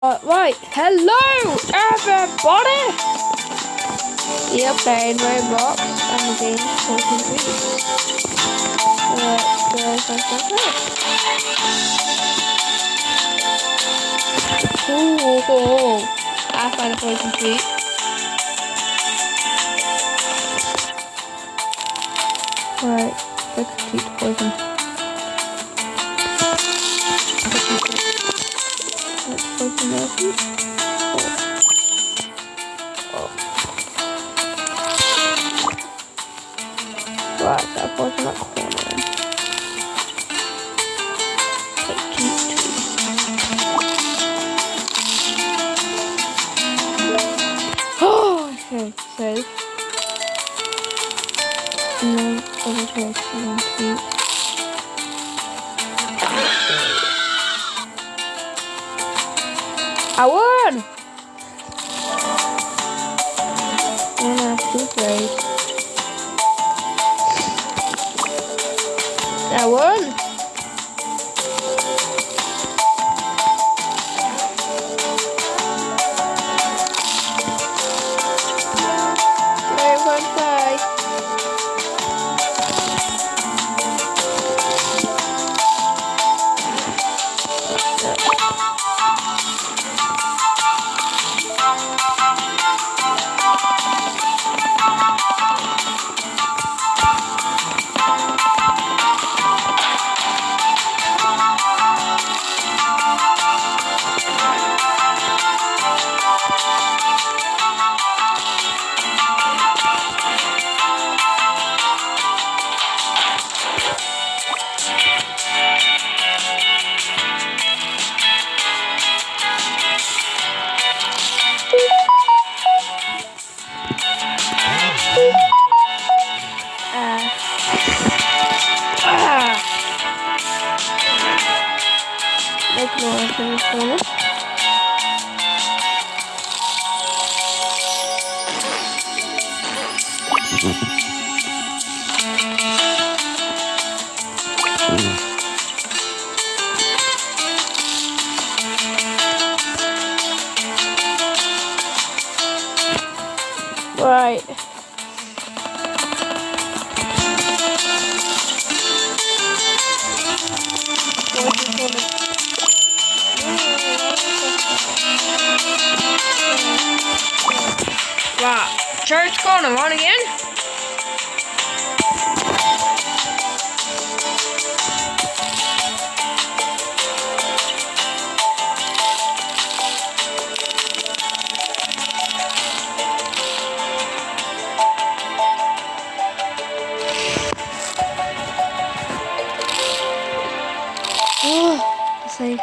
Right, hello everybody! We are playing Roblox and the game's Poison Trees. I found a poison tree. Right, let's treat the poison. Let's poison this. Right, that poison that corner. Okay, so and then over here, one, two. I won! And I have 2 grades. I won! Right. Right. Church corner on again. Safe.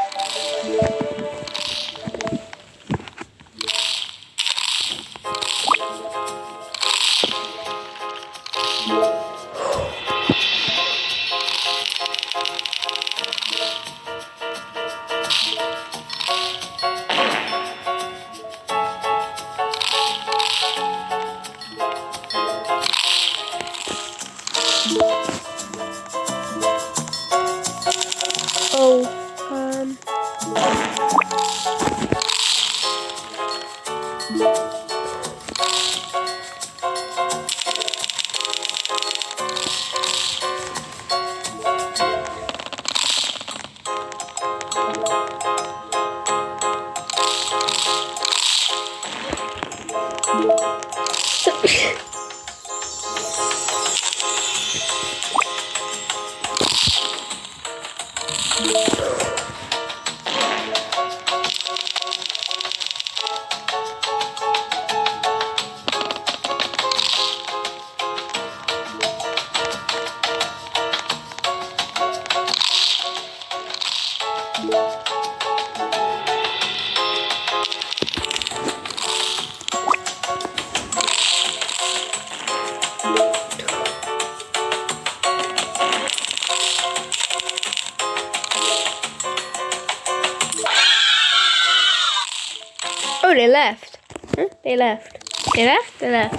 Oh, they left. Huh? They left. They left? They left.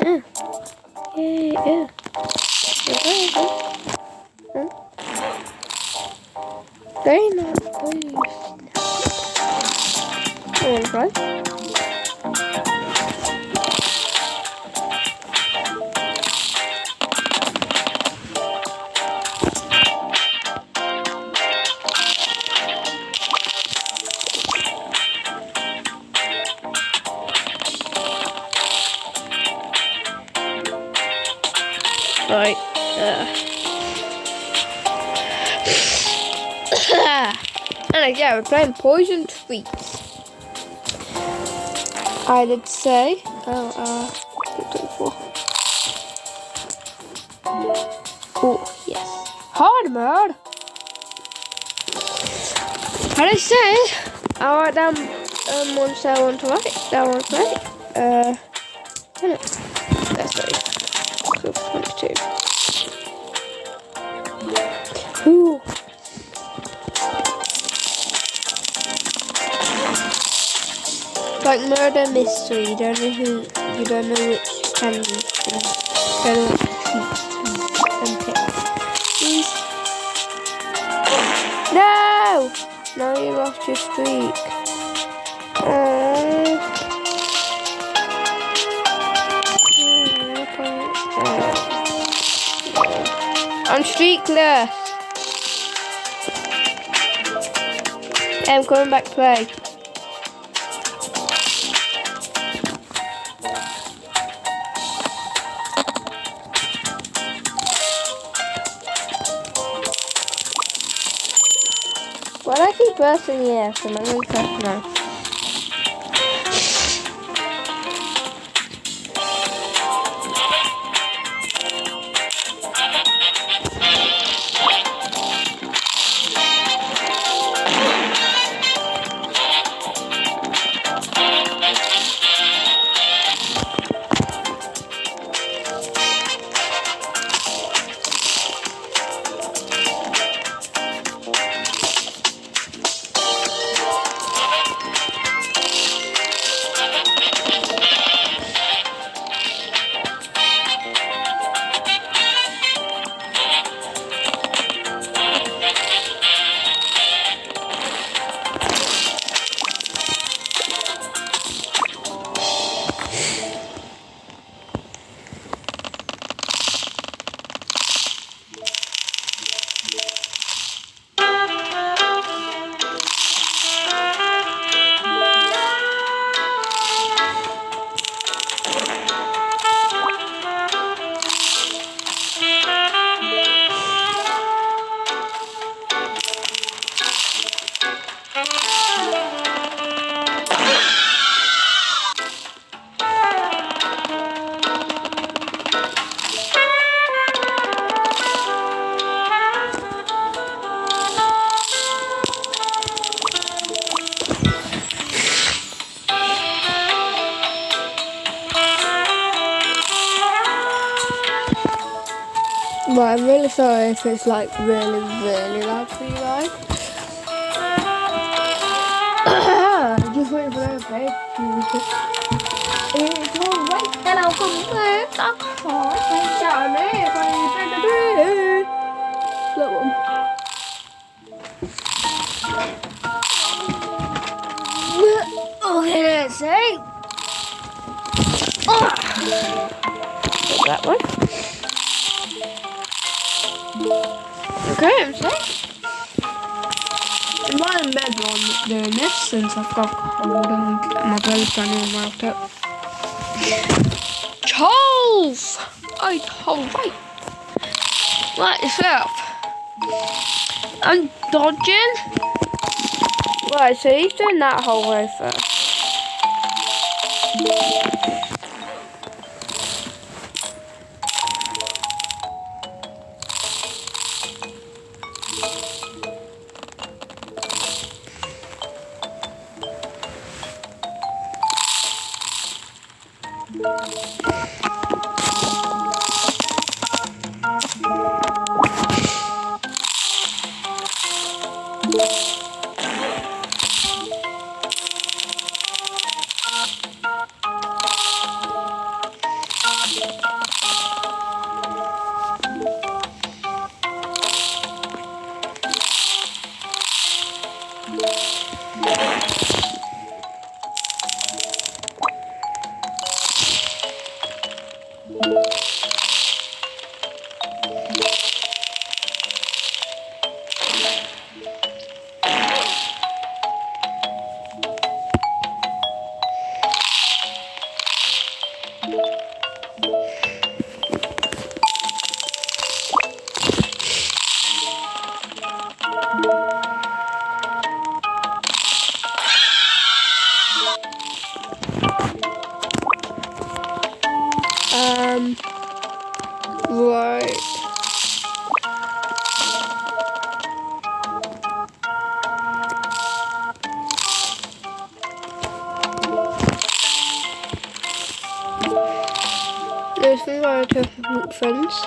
Huh. Yeah. Huh? They're not pleased. want to play? Right. And yeah, we're playing Poison Treats. I did say. Oh, yes. Hard mode. I did say. I'll write down ones I want to write. That I want to write. That's right. 22. Ooh. Like murder mystery, you don't know which candy, you don't know which treats and pick. Please. No! Now you lost your streak. I'm streakless. I'm coming back to play. Why do I keep pressing yes and I'm going to press no? Well, I'm really sorry if it's like really, really loud for you guys. Just waiting for them to play. It's alright, and I'll come back. I can't shout me if I take a drink. That one. Okay, let's see. That one. Okay, I'm safe. I'm lying in bed while I'm doing this since I've got a cold and my brother's trying to mouth up. Charles! I told right. Like yourself. I'm dodging. Right, so he's doing that whole way first. just gonna go to meet friends.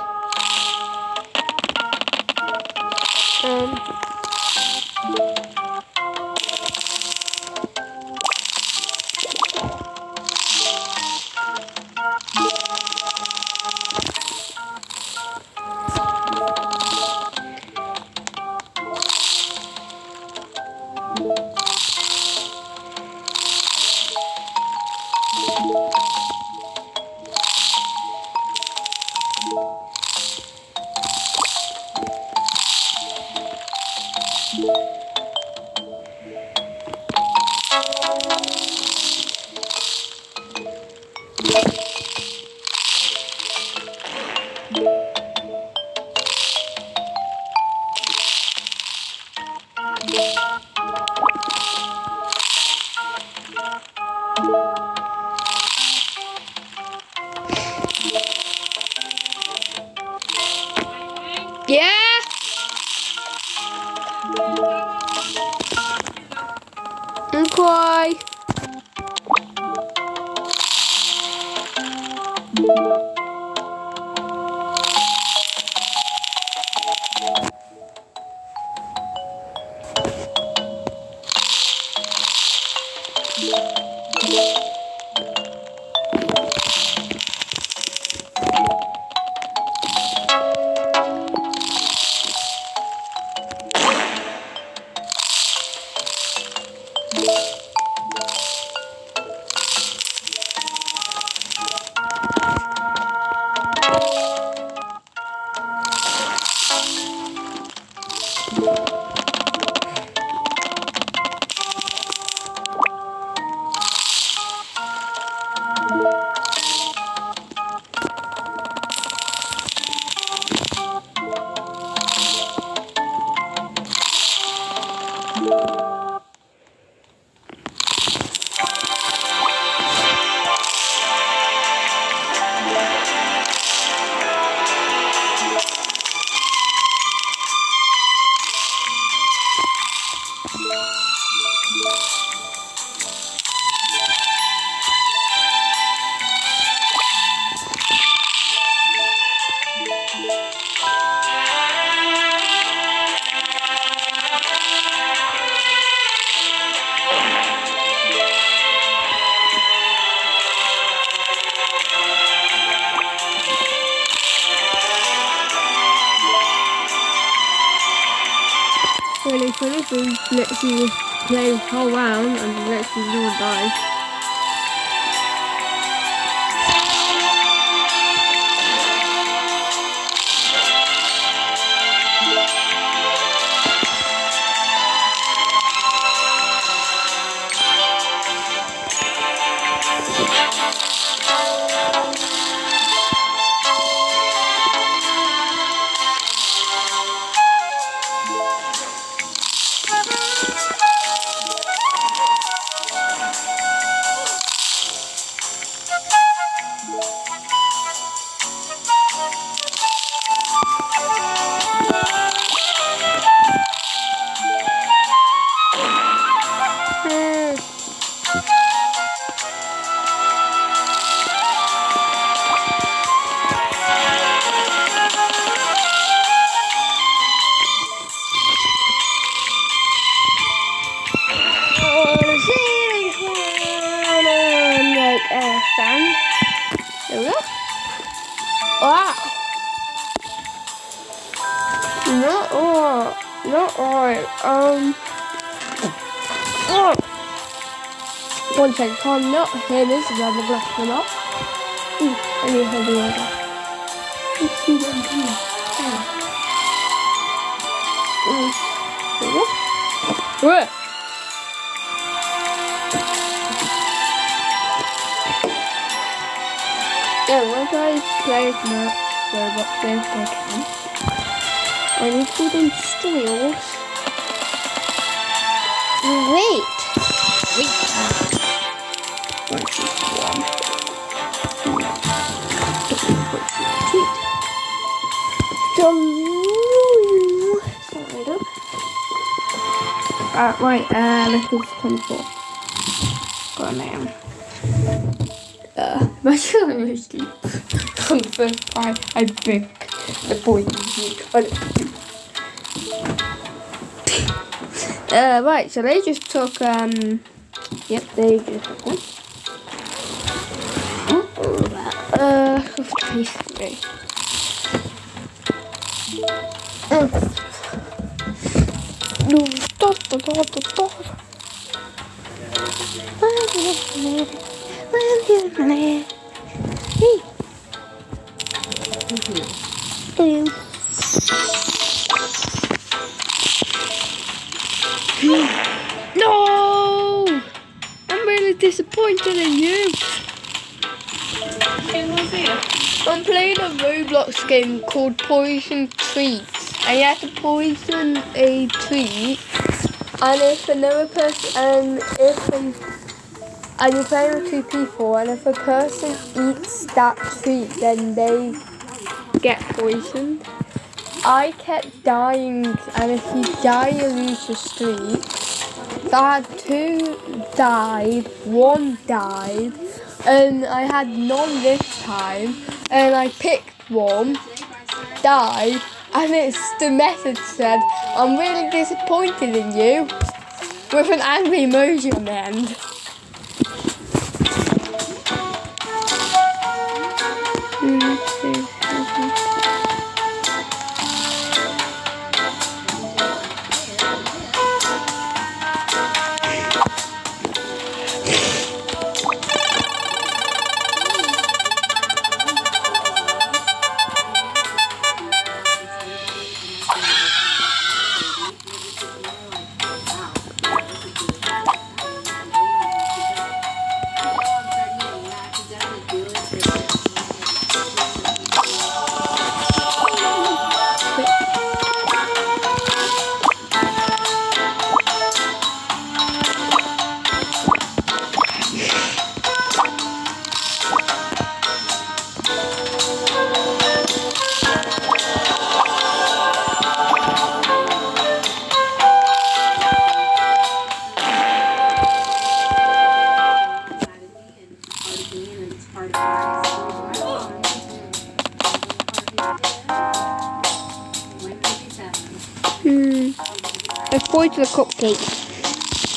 Yeah. Okay. Really funny if we literally play the whole round and literally no one dies. Stand. There we go. Wow. Not alright. Not alright. Oh. One second. Can't not hear this is on the glass or not. I need to do that. There we go. Right. Yeah, once I play my Roblox games I can. I need to put in styles. Wait. Right, let's go for 24. Got a name. I'm actually sleep. on the first try. I broke the poison. Right, so they just took, yep, they just took one. No! I'm really disappointed in you. I'm playing a Roblox game called Poison Treats, and you have to poison a treat, and if another person, and you're playing with two people, and if a person eats that treat, then they get poisoned. I kept dying, and if you die, you lose the streak. So I had 2 died, 1 died, and I had none this time, and I picked one, died, and it's the message said, I'm really disappointed in you, with an angry emoji on the end. Let's go to the cupcake.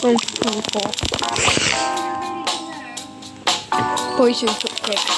124. Poison cupcake.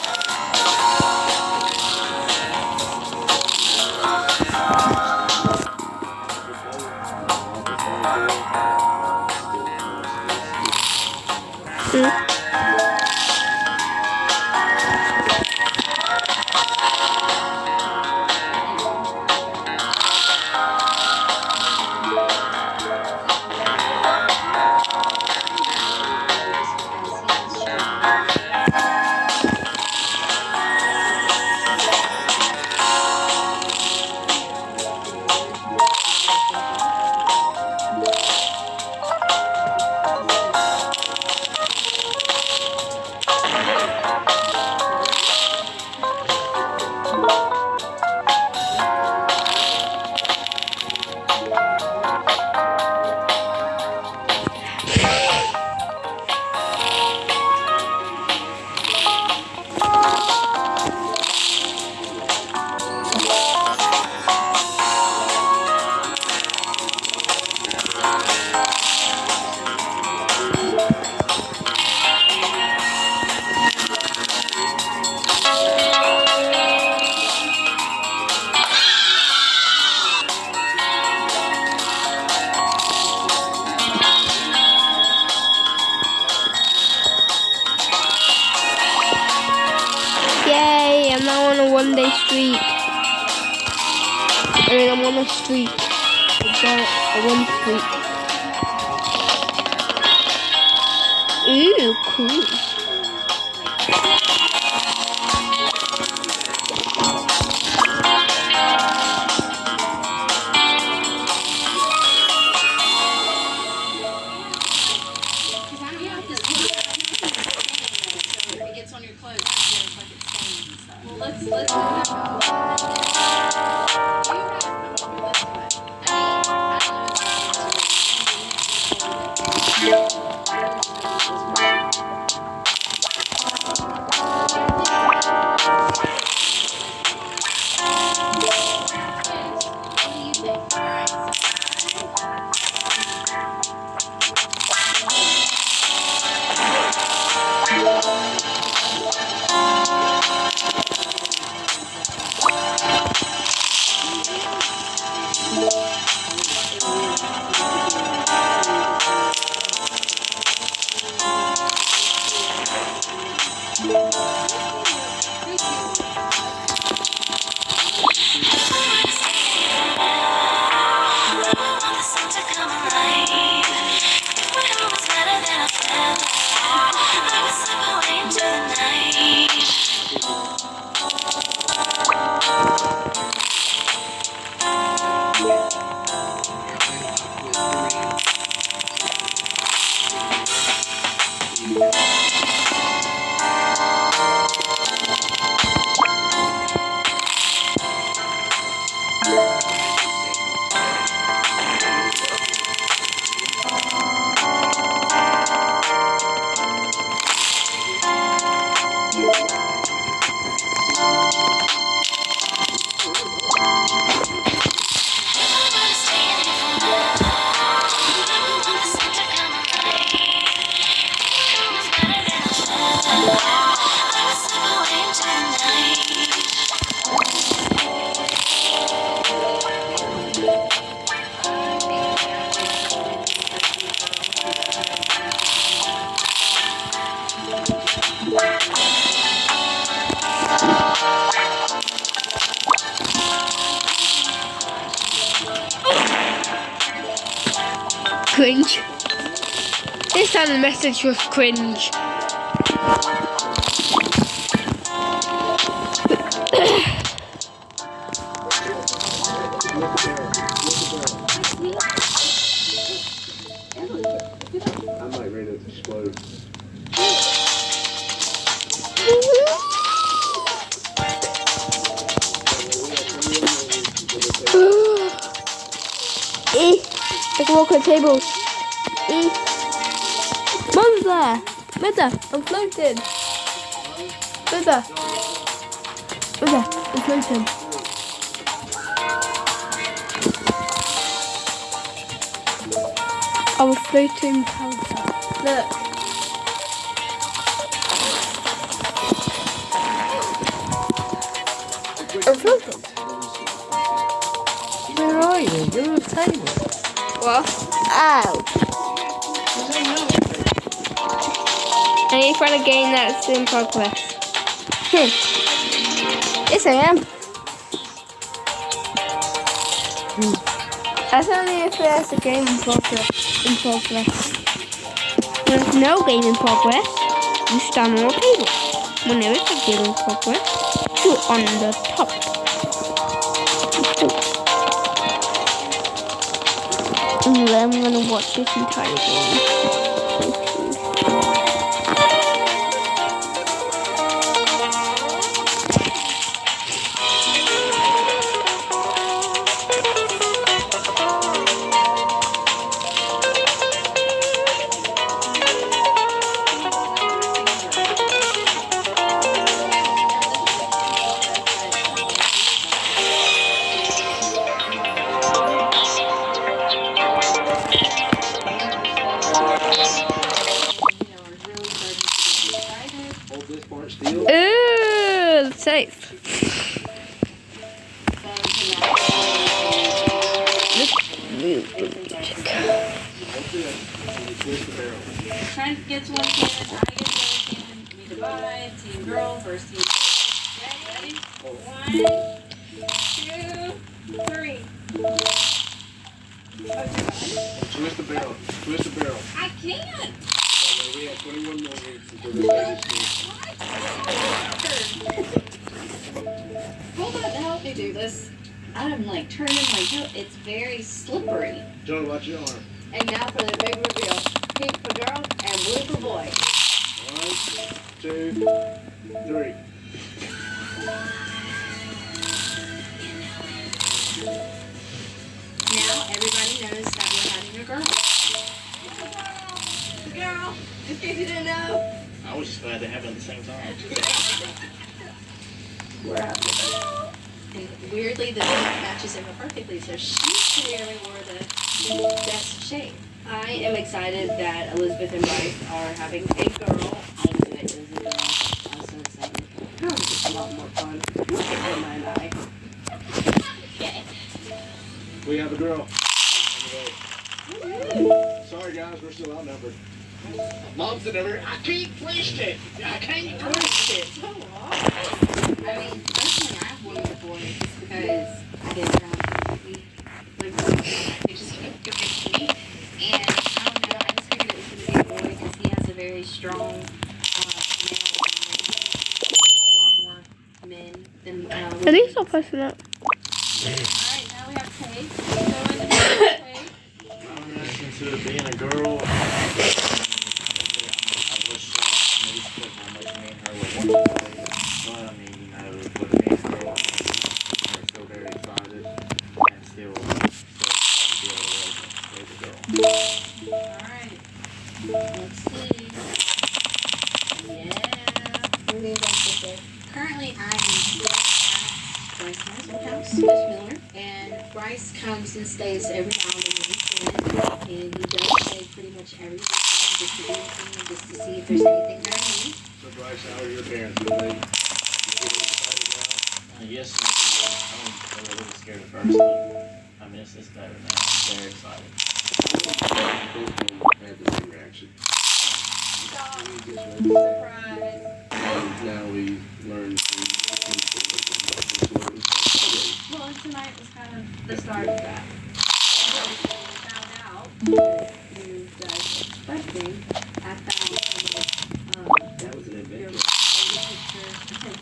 Yay, I'm now on a 1-day streak. I'm on a streak. It's a 1 streak. Ooh, cool. cringe. This time the message was cringe. I might ready to explode. Let's walk on tables. Mother's there. Mother, I'm floating. Mother, I'm floating. I'm a floating panther. Look. I'm floating. Where are you? You're on the table. What? Ow. I need to find a game that's in progress. Yes, I am. That's only if there's a game in progress. When there's no game in progress, you stand on a table. When there is a game in progress, you're on the top. And then I'm gonna watch this entire game. Ooh, safe. Trying to get to one cannon, I get to another cannon, we divide, team girl versus team boy. Ready? 1, 2, 3. Twist the barrel. Twist the barrel. I can't! We have 21 more minutes until the stage Hold on to help me do this. I'm like turning my toe. It's very slippery. John, watch your arm. And now for the big reveal. Pink for girl and blue for boy. 1, 2, 3. Now everybody knows that we're having a girl. The girl. Just in case you didn't know. I was just glad they happened at the same time. We're having a girl. And weirdly, the pink matches him perfectly, so she clearly wore the best shape. I am excited that Elizabeth and Bryce are having a girl. I knew it was a girl. I'm so excited. Girls are just a lot more fun. Look at Emma and I. Okay. We have a girl. Sorry guys, we're still outnumbered. Mom said over, I can't twist it. I can't twist it. So awesome. I mean, personally, I've wanted a boy just because I didn't know like they just kept giving to me. And I don't know, I just figured it was going to be a boy because he has a very strong male. A lot more men than I think stop pressing it. Alright, now we have Kate. Since it being a girl, I wish maybe split how much me and her would want to play. But I mean, you know, with being a girl, we're still very excited and still be able to raise a girl. Alright. Let's see. Yeah. We're going to go with this. Currently, I am still at Bryce Miller's house, Miss Miller. And Bryce comes and stays every now and then when he's in. And he does stay pretty much every weekend just to do anything and just to see if there's anything that I need. So Bryce, how are your parents? Are they getting excited now? Yes, I was a little scared at first, but I mean, it's better now. Very excited. Had the same reaction. Surprise. Now we learned to Well, tonight was kind of the start of that. We found out that we screen, I found some That was an your adventure. pictures,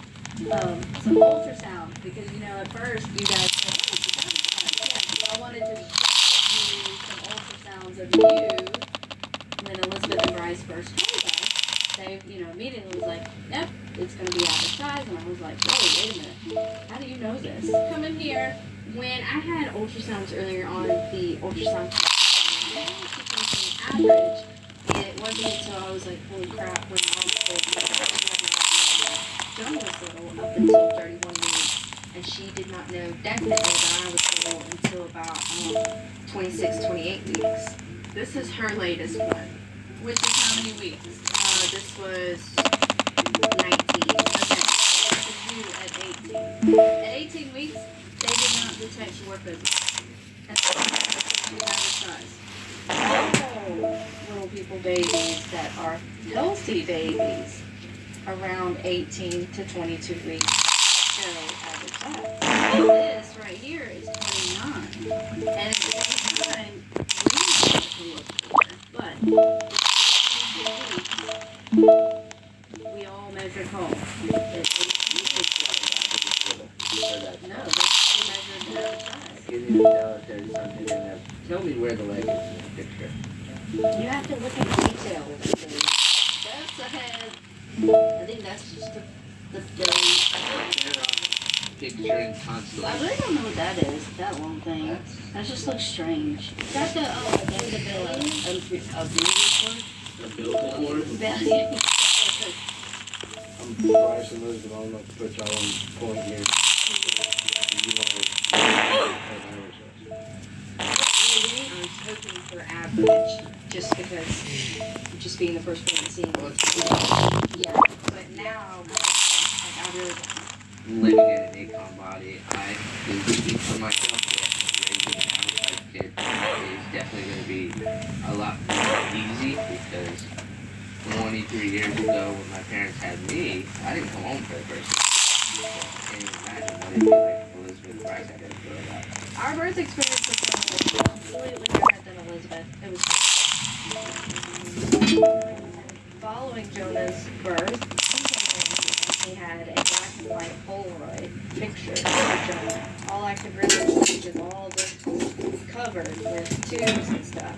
some ultrasound, because at first you guys said, oh, it's yeah. So I wanted to show you some ultrasounds of you when Elizabeth and Bryce first told us. They, immediately was like, yep, it's going to be advertised. And I was like, whoa, wait a minute. How do you know this? Come in here. When I had ultrasounds earlier on, the ultrasound average, it wasn't until I was like, holy crap, when I was John was little up until 31 weeks, and she did not know definitely that I was little until about 26, 28 weeks. This is her latest one. Which is how many weeks? This was 19. Okay, so this is you at 18. At 18 weeks, they did not detect dwarfism. That's the average size. All little people babies that are healthy babies around 18 to 22 weeks show average size. This right here is 29. And at the same time, we have to look for it. But we all measure home. No, this is measured average size. I can't even tell if there's something in there. Tell me where the leg is in the picture. You have to look at detail. That's the head. I think that's just the belly. Picture in I constellation. really don't know what that is, that long thing. That just looks strange. Is that the belly of The billboard. belly? I'm Bryce and Elizabeth. I don't know if to put y'all on point here. You know, I was hoping for average, just because, just being the first one to see it. Yeah, but now, I really don't. Living in an econ body, I can speak for myself that raising an outside kid is definitely going to be a lot more easy because 23 years ago when my parents had me, I didn't come home for the first time. I can't even imagine what it'd be like if Elizabeth and Bryce had to grow up. Our birth experience was completely different than Elizabeth. It was following Jonah's birth. He had a black and white Polaroid picture of Jonah. All I could really see was all this covered with tubes and stuff.